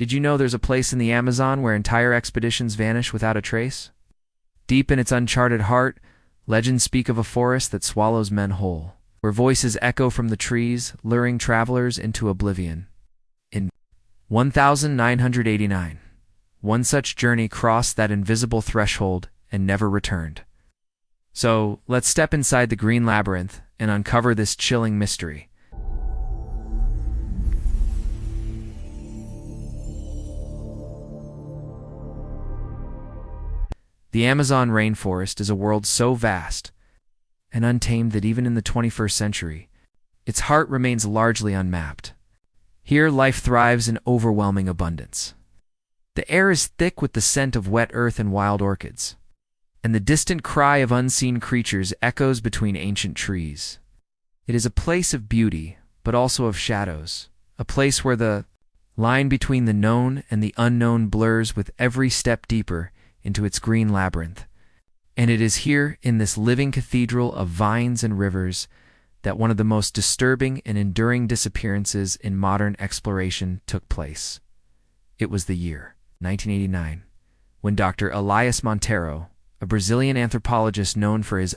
Did you know there's a place in the Amazon where entire expeditions vanish without a trace? Deep in its uncharted heart, legends speak of a forest that swallows men whole, where voices echo from the trees, luring travelers into oblivion. In 1989, one such journey crossed that invisible threshold and never returned. So, let's step inside the green labyrinth and uncover this chilling mystery. The Amazon rainforest is a world so vast and untamed that even in the 21st century, its heart remains largely unmapped. Here, life thrives in overwhelming abundance. The air is thick with the scent of wet earth and wild orchids, and the distant cry of unseen creatures echoes between ancient trees. It is a place of beauty, but also of shadows, a place where the line between the known and the unknown blurs with every step deeper into its green labyrinth. And it is here, in this living cathedral of vines and rivers, that one of the most disturbing and enduring disappearances in modern exploration took place. It was the year 1989, when Dr. Elias Monteiro, a Brazilian anthropologist known for his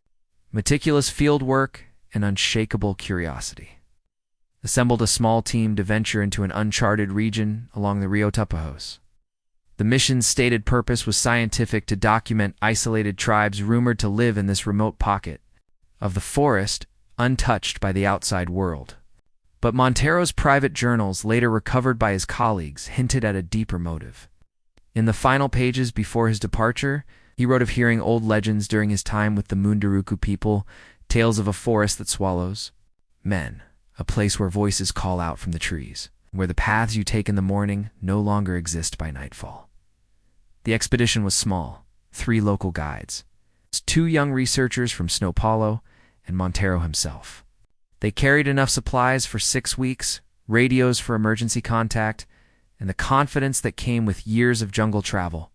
meticulous fieldwork and unshakable curiosity, assembled a small team to venture into an uncharted region along the Rio Tapajós. The mission's stated purpose was scientific, to document isolated tribes rumored to live in this remote pocket of the forest, untouched by the outside world. But Monteiro's private journals, later recovered by his colleagues, hinted at a deeper motive. In the final pages before his departure, he wrote of hearing old legends during his time with the Munduruku people, tales of a forest that swallows men, a place where voices call out from the trees, where the paths you take in the morning no longer exist by nightfall. The expedition was small, 3 local guides, 2 young researchers from São Paulo, and Monteiro himself. They carried enough supplies for 6 weeks, radios for emergency contact, and the confidence that came with years of jungle travel.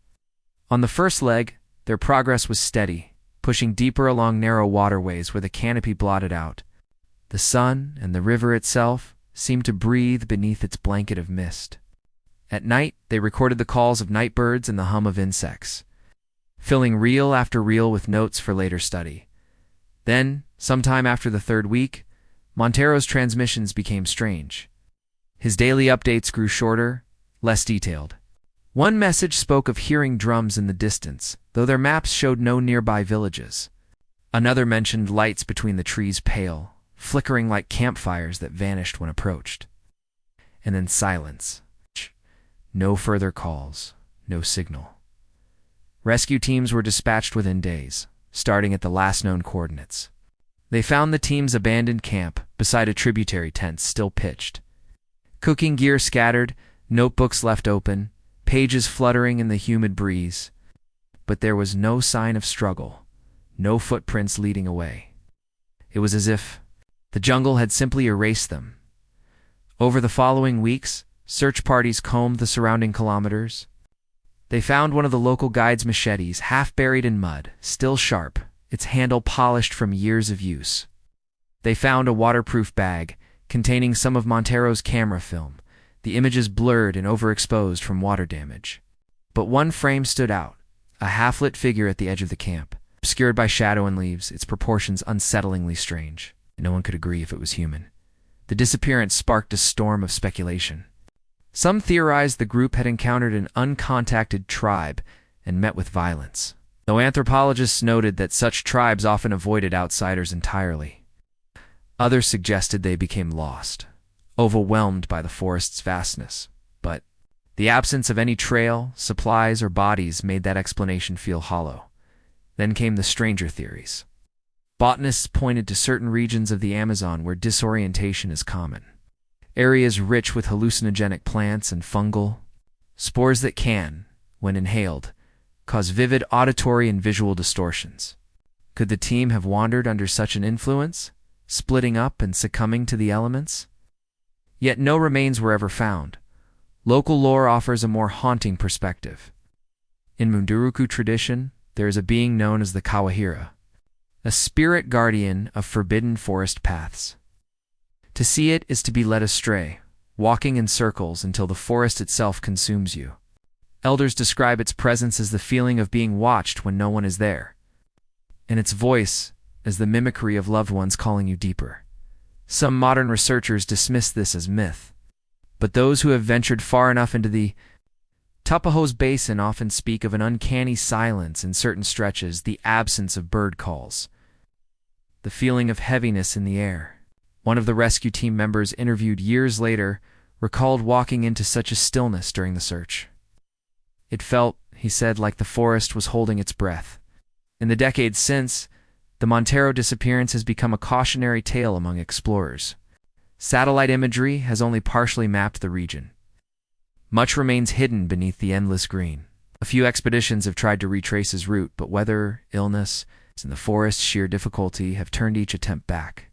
On the first leg, their progress was steady, pushing deeper along narrow waterways where the canopy blotted out. The sun and the river itself seemed to breathe beneath its blanket of mist. At night, they recorded the calls of night birds and the hum of insects, filling reel after reel with notes for later study. Then, sometime after the 3rd week, Monteiro's transmissions became strange. His daily updates grew shorter, less detailed. One message spoke of hearing drums in the distance, though their maps showed no nearby villages. Another mentioned lights between the trees, pale, flickering like campfires that vanished when approached. And then silence. No further calls, no signal. Rescue teams were dispatched within days, starting at the last known coordinates. They found the team's abandoned camp beside a tributary, tent still pitched. Cooking gear scattered, notebooks left open, pages fluttering in the humid breeze. But there was no sign of struggle, no footprints leading away. It was as if the jungle had simply erased them. Over the following weeks, search parties combed the surrounding kilometers. They found one of the local guide's machetes, half buried in mud, still sharp, its handle polished from years of use. They found a waterproof bag containing some of Monteiro's camera film, the images blurred and overexposed from water damage. But one frame stood out, a half-lit figure at the edge of the camp, obscured by shadow and leaves, its proportions unsettlingly strange. No one could agree if it was human. The disappearance sparked a storm of speculation. Some theorized the group had encountered an uncontacted tribe and met with violence, though anthropologists noted that such tribes often avoided outsiders entirely. Others suggested they became lost, overwhelmed by the forest's vastness, but the absence of any trail, supplies, or bodies made that explanation feel hollow. Then came the stranger theories. Botanists pointed to certain regions of the Amazon where disorientation is common. Areas rich with hallucinogenic plants and fungal spores that can, when inhaled, cause vivid auditory and visual distortions. Could the team have wandered under such an influence, splitting up and succumbing to the elements? Yet no remains were ever found. Local lore offers a more haunting perspective. In Munduruku tradition, there is a being known as the Kawahira, a spirit guardian of forbidden forest paths. To see it is to be led astray, walking in circles until the forest itself consumes you. Elders describe its presence as the feeling of being watched when no one is there, and its voice as the mimicry of loved ones calling you deeper. Some modern researchers dismiss this as myth, but those who have ventured far enough into the Tapajos Basin often speak of an uncanny silence in certain stretches, the absence of bird calls, the feeling of heaviness in the air. One of the rescue team members interviewed years later recalled walking into such a stillness during the search. It felt, he said, like the forest was holding its breath. In the decades since, the Montero disappearance has become a cautionary tale among explorers. Satellite imagery has only partially mapped the region. Much remains hidden beneath the endless green. A few expeditions have tried to retrace his route, but weather, illness, and the forest's sheer difficulty have turned each attempt back.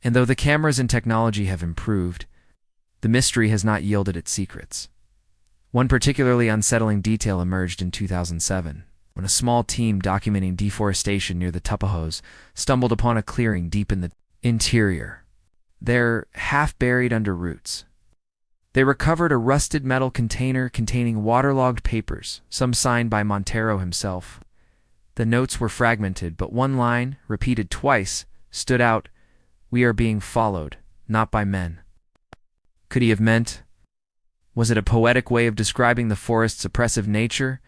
And though the cameras and technology have improved, the mystery has not yielded its secrets. One particularly unsettling detail emerged in 2007, when a small team documenting deforestation near the Tapajos stumbled upon a clearing deep in the interior. They're half buried under roots. They recovered a rusted metal container containing waterlogged papers, some signed by Montero himself. The notes were fragmented, but one line, repeated twice, stood out: "We are being followed, not by men." Could he have meant? Was it a poetic way of describing the forest's oppressive nature,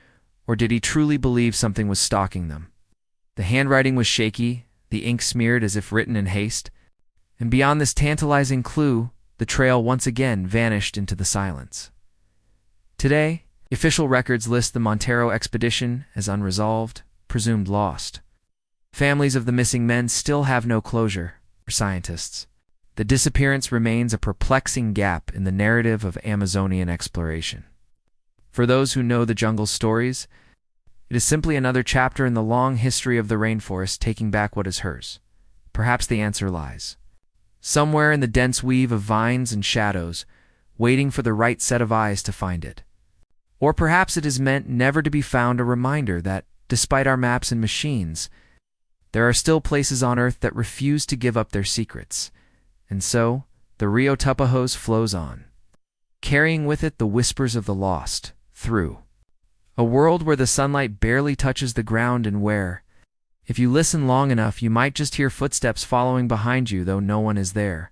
or did he truly believe something was stalking them? The handwriting was shaky, the ink smeared as if written in haste, and beyond this tantalizing clue, the trail once again vanished into the silence. Today, official records list the Montero expedition as unresolved, presumed lost. Families of the missing men still have no closure, for scientists. The disappearance remains a perplexing gap in the narrative of Amazonian exploration. For those who know the jungle's stories, it is simply another chapter in the long history of the rainforest taking back what is hers. Perhaps the answer lies somewhere in the dense weave of vines and shadows, waiting for the right set of eyes to find it. Or perhaps it is meant never to be found, a reminder that, despite our maps and machines, there are still places on Earth that refuse to give up their secrets. And so, the Rio Tapajos flows on, carrying with it the whispers of the lost, through a world where the sunlight barely touches the ground and where, if you listen long enough, you might just hear footsteps following behind you, though no one is there.